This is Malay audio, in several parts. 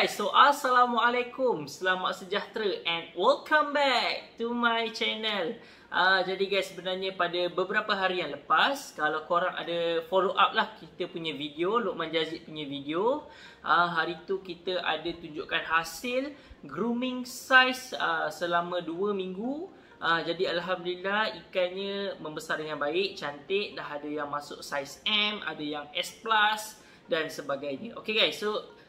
guys, so Assalamualaikum, selamat sejahtera and welcome back to my channel. Jadi guys, sebenarnya pada beberapa hari yang lepas, kalau korang ada follow up lah kita punya video, Luqman Jazid punya video, hari tu kita ada tunjukkan hasil grooming size selama 2 minggu. Jadi Alhamdulillah ikannya membesar dengan baik, cantik, dah ada yang masuk size M, ada yang S+, dan sebagainya. Okay guys, so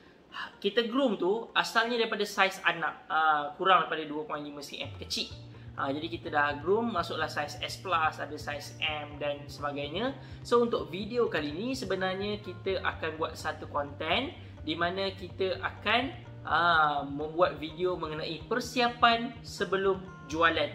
kita groom tu asalnya daripada saiz anak, kurang daripada 2.5 cm, kecil. Jadi kita dah groom, masuklah saiz S+, ada saiz M dan sebagainya. So untuk video kali ni sebenarnya kita akan buat satu konten di mana kita akan membuat video mengenai persiapan sebelum jualan.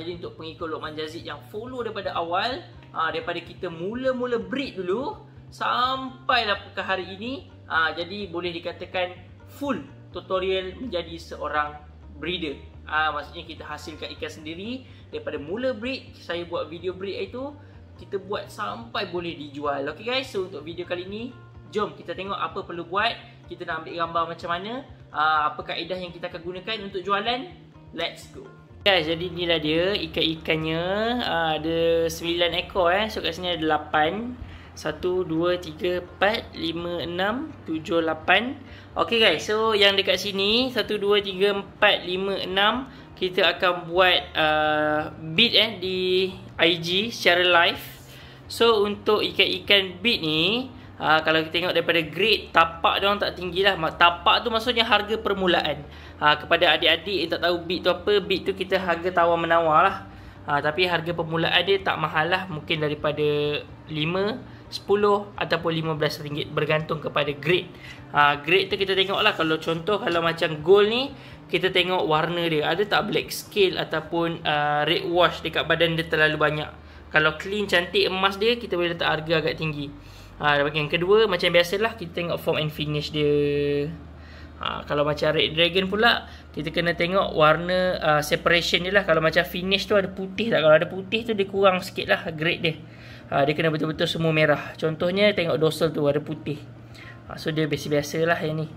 Jadi untuk pengikut Luqman Jazid yang follow daripada awal, daripada kita mula-mula breed dulu sampailah ke hari ini, jadi boleh dikatakan full tutorial menjadi seorang breeder. Maksudnya kita hasilkan ikan sendiri daripada mula breed, saya buat video breed itu, kita buat sampai boleh dijual. Okay guys, so untuk video kali ini, jom kita tengok apa perlu buat. Kita nak ambil gambar macam mana, apa kaedah yang kita akan gunakan untuk jualan. Let's go guys. Jadi inilah dia ikan-ikannya, ada 9 ekor so kat sini ada 8. 1, 2, 3, 4, 5, 6, 7, 8. Ok guys, so yang dekat sini 1, 2, 3, 4, 5, 6 kita akan buat bid di IG secara live. So untuk ikan-ikan bid ni, kalau kita tengok daripada grade, tapak diorang tak tinggi lah. Tapak tu maksudnya harga permulaan. Kepada adik-adik yang tak tahu bid tu apa, bid tu kita harga tawar-menawar lah. Tapi harga permulaan dia tak mahal lah, mungkin daripada 5, 10 ataupun RM15 bergantung kepada grade. Grade tu kita tengok lah. Kalau contoh, kalau macam gold ni, kita tengok warna dia, ada tak black scale ataupun red wash dekat badan dia terlalu banyak. Kalau clean, cantik, emas dia, kita boleh letak harga agak tinggi. Yang kedua, macam biasalah, kita tengok form and finish dia. Kalau macam red dragon pula, kita kena tengok warna separation dia lah. Kalau macam finish tu ada putih tak? Kalau ada putih tu dia kurang sikit lah grade dia. Dia kena betul-betul semua merah. Contohnya tengok dorsal tu ada putih. So dia biasa-biasa lah yang ni.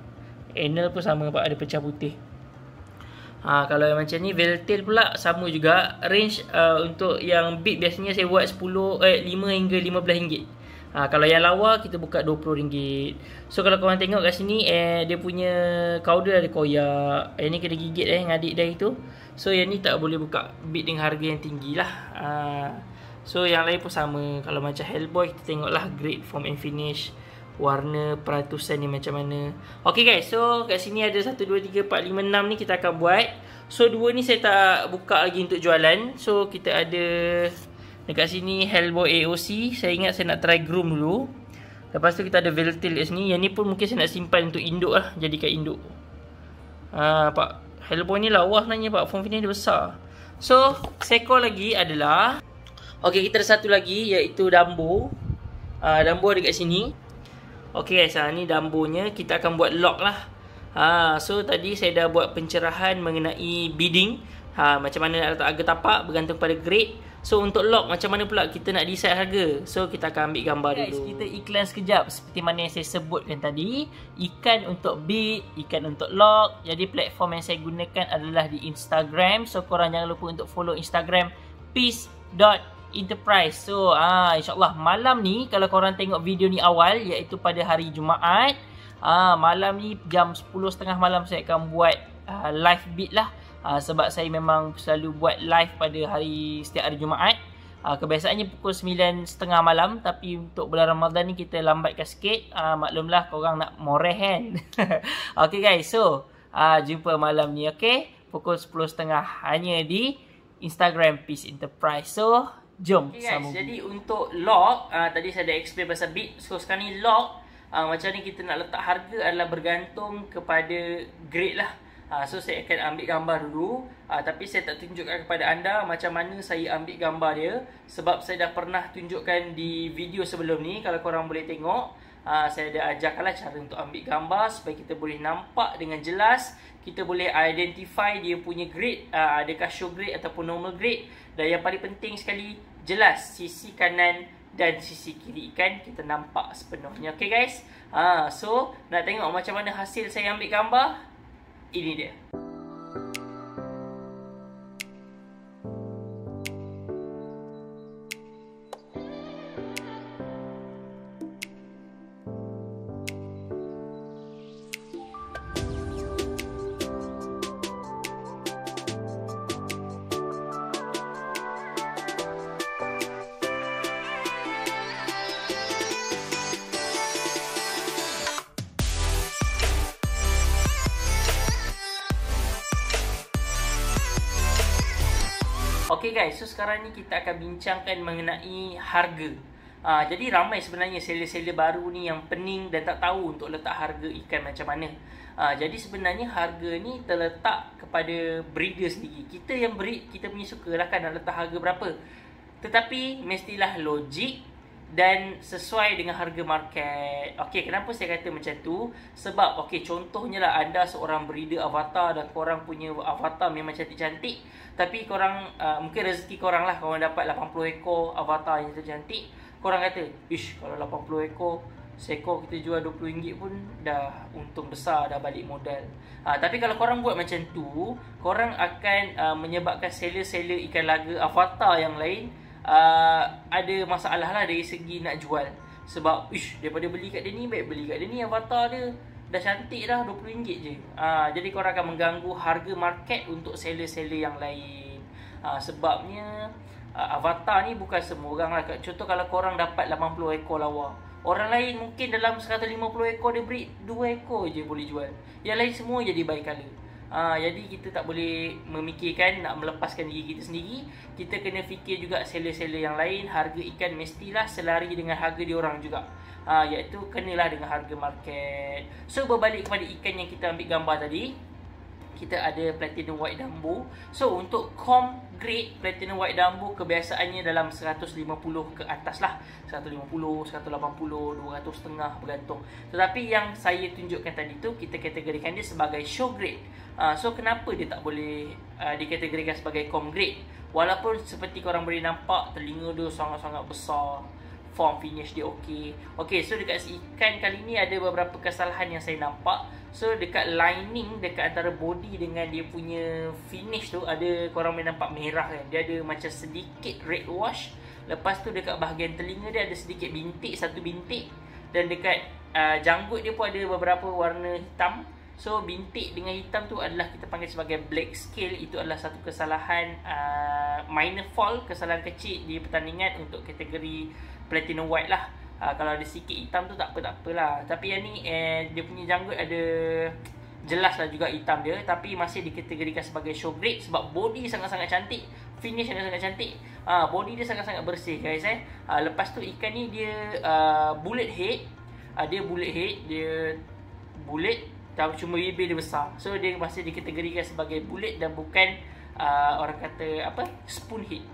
Anal pun sama pak, ada pecah putih. Kalau yang macam ni Veltail pula sama juga. Range untuk yang big biasanya saya buat 5 hingga RM15. Kalau yang lawa kita buka RM20. So kalau korang tengok kat sini, dia punya kauder ada koyak. Yang ni kena gigit ngadik dah itu. So yang ni tak boleh buka bid dengan harga yang tinggi lah. So yang lain pun sama. Kalau macam Hellboy, kita tengoklah grade, form and finish, warna, peratusan ni macam mana. Ok guys, so kat sini ada 1, 2, 3, 4, 5, 6 ni kita akan buat. So 2 ni saya tak buka lagi untuk jualan. So kita ada dekat sini Hellboy AOC. Saya ingat saya nak try groom dulu. Lepas tu kita ada Veltail kat sini. Yang ni pun mungkin saya nak simpan untuk induk lah, jadikan induk. Pak, Hellboy ni lawa sebenarnya pak, form finish dia besar. So seekor lagi adalah, ok, kita ada satu lagi iaitu Dumbo. Dumbo ada kat sini. Ok guys, ni Dumbonya. Kita akan buat lock lah. So tadi saya dah buat pencerahan mengenai bidding, macam mana nak letak harga tapak bergantung pada grade. So untuk lock macam mana pula kita nak decide harga. So kita akan ambil gambar dulu. Guys, kita iklan sekejap. Seperti mana yang saya sebutkan tadi, ikan untuk bid, ikan untuk lock. Jadi platform yang saya gunakan adalah di Instagram. So korang jangan lupa untuk follow Instagram peace.enterprise. So insyaAllah malam ni, kalau korang tengok video ni awal, iaitu pada hari Jumaat, malam ni jam 10.30 malam saya akan buat live bid lah. Sebab saya memang selalu buat live pada setiap hari Jumaat. Kebiasaannya pukul 9.30 malam. Tapi untuk bulan Ramadan ni kita lambatkan sikit. Maklumlah korang nak moreh kan. Ok guys, so jumpa malam ni, ok, pukul 10.30 hanya di Instagram Peace Enterprise. So jom okay guys, jadi untuk lock, tadi saya dah explain pasal bid. So sekarang ni lock, macam ni kita nak letak harga adalah bergantung kepada grade lah. So saya akan ambil gambar dulu, tapi saya tak tunjukkan kepada anda macam mana saya ambil gambar dia, sebab saya dah pernah tunjukkan di video sebelum ni. Kalau korang boleh tengok, saya dah ajarkanlah cara untuk ambil gambar supaya kita boleh nampak dengan jelas. Kita boleh identify dia punya grade, adakah show grade ataupun normal grade. Dan yang paling penting sekali, jelas sisi kanan dan sisi kiri ikan kita nampak sepenuhnya. Okay guys, so nak tengok macam mana hasil saya ambil gambar, ini dia. Okay guys, so sekarang ni kita akan bincangkan mengenai harga. Jadi ramai sebenarnya seller-seller baru ni yang pening dan tak tahu untuk letak harga ikan macam mana. Jadi sebenarnya harga ni terletak kepada breeder sendiri. Kita yang breed, kita punya suka lah kan nak letak harga berapa. Tetapi mestilah logik dan sesuai dengan harga market. Okey, kenapa saya kata macam tu? Sebab okey, contohnya lah anda seorang breeder avatar dan korang punya avatar memang cantik-cantik, tapi korang mungkin rezeki korang lah, korang dapat 80 ekor avatar yang cantik. Korang kata, ish, kalau 80 ekor, seekor kita jual RM20 pun dah untung besar, dah balik modal. Tapi kalau korang buat macam tu, korang akan menyebabkan seller-seller ikan laga avatar yang lain ada masalah lah dari segi nak jual. Sebab ish, daripada beli kat dia ni, baik beli kat dia ni, avatar dia dah cantik dah, RM20 je. Jadi korang akan mengganggu harga market untuk seller-seller yang lain. Sebabnya avatar ni bukan semua orang lah. Contoh kalau korang dapat 80 ekor lawa, orang lain mungkin dalam 150 ekor dia breed 2 ekor je boleh jual, yang lain semua jadi bi-color. Jadi kita tak boleh memikirkan nak melepaskan diri kita sendiri. Kita kena fikir juga seller-seller yang lain. Harga ikan mestilah selari dengan harga diorang juga, iaitu kenalah dengan harga market. So berbalik kepada ikan yang kita ambil gambar tadi, kita ada Platinum White Dumbo. So untuk com grade Platinum White Dumbo kebiasaannya dalam 150 ke atas lah, 150, 180, 200 setengah bergantung. Tetapi yang saya tunjukkan tadi tu, kita kategorikan dia sebagai show grade. So kenapa dia tak boleh dikategorikan sebagai com grade? Walaupun seperti korang boleh nampak, telinga dia sangat-sangat besar, form finish dia okey. Okey, so dekat ikan kali ni ada beberapa kesalahan yang saya nampak. So dekat lining, dekat antara body dengan dia punya finish tu, ada korang boleh nampak merah kan. Dia ada macam sedikit red wash. Lepas tu dekat bahagian telinga dia ada sedikit bintik, satu bintik. Dan dekat janggut dia pun ada beberapa warna hitam. So bintik dengan hitam tu adalah kita panggil sebagai black scale. Itu adalah satu kesalahan minor fault, kesalahan kecil di pertandingan untuk kategori Platinum White lah. Kalau ada sikit hitam tu tak apalah. Tapi yang ni dia punya janggut ada jelas lah juga hitam dia, tapi masih dikategorikan sebagai show grade sebab body sangat-sangat cantik, finish sangat-sangat cantik. Body dia sangat-sangat bersih guys. Lepas tu ikan ni dia bullet head. Dia bullet head, dia bullet, cuma bibir dia besar. So dia masih dikategorikan sebagai bullet dan bukan orang kata apa, spoon head.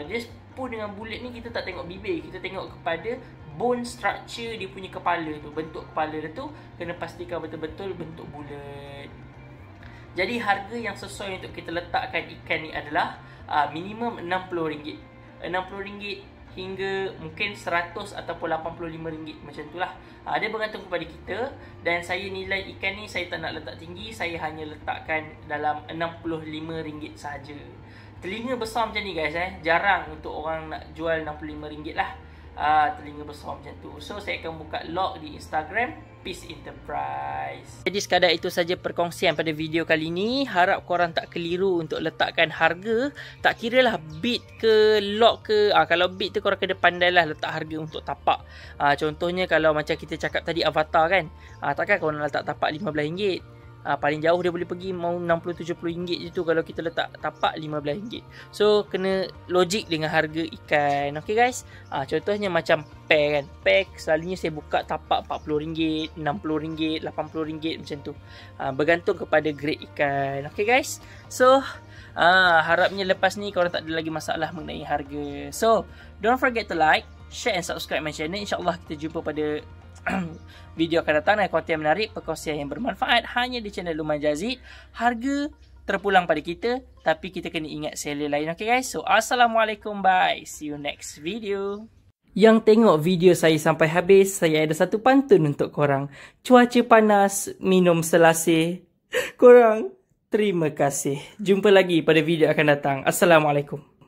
Dia spoon dengan bullet ni kita tak tengok bibir, kita tengok kepada bone structure dia punya kepala tu. Bentuk kepala dia tu kena pastikan betul-betul bentuk bulat. Jadi harga yang sesuai untuk kita letakkan ikan ni adalah minimum RM60. RM60 hingga mungkin 100 ataupun RM85 macam tu lah. Dia bergantung kepada kita. Dan saya nilai ikan ni saya tak nak letak tinggi, saya hanya letakkan dalam RM65 sahaja. Telinga besar macam ni guys, jarang untuk orang nak jual RM65 lah. Telinga besar macam tu. So saya akan buka log di Instagram Peace Enterprise. Jadi sekadar itu saja perkongsian pada video kali ni. Harap korang tak keliru untuk letakkan harga. Tak kira lah bid ke log ke. Kalau bid tu korang kena pandai lah letak harga untuk tapak. Contohnya kalau macam kita cakap tadi avatar kan, takkan korang nak letak tapak RM15. Paling jauh dia boleh pergi mau RM60-70 je tu kalau kita letak tapak RM15. So kena logik dengan harga ikan. Okay guys, contohnya macam pair kan, pair selalunya saya buka tapak RM40, RM60, RM80 macam tu. Bergantung kepada grade ikan. Okay guys, so harapnya lepas ni korang tak ada lagi masalah mengenai harga. So don't forget to like, share and subscribe my channel. InsyaAllah kita jumpa pada video akan datang dengan konten menarik, perkongsian yang bermanfaat hanya di channel Luqman Jazid. Harga terpulang pada kita, tapi kita kena ingat seller lain. Okay guys, so assalamualaikum, bye, see you next video. Yang tengok video saya sampai habis, saya ada satu pantun untuk korang. Cuaca panas, minum selasih. Korang, terima kasih. Jumpa lagi pada video akan datang. Assalamualaikum.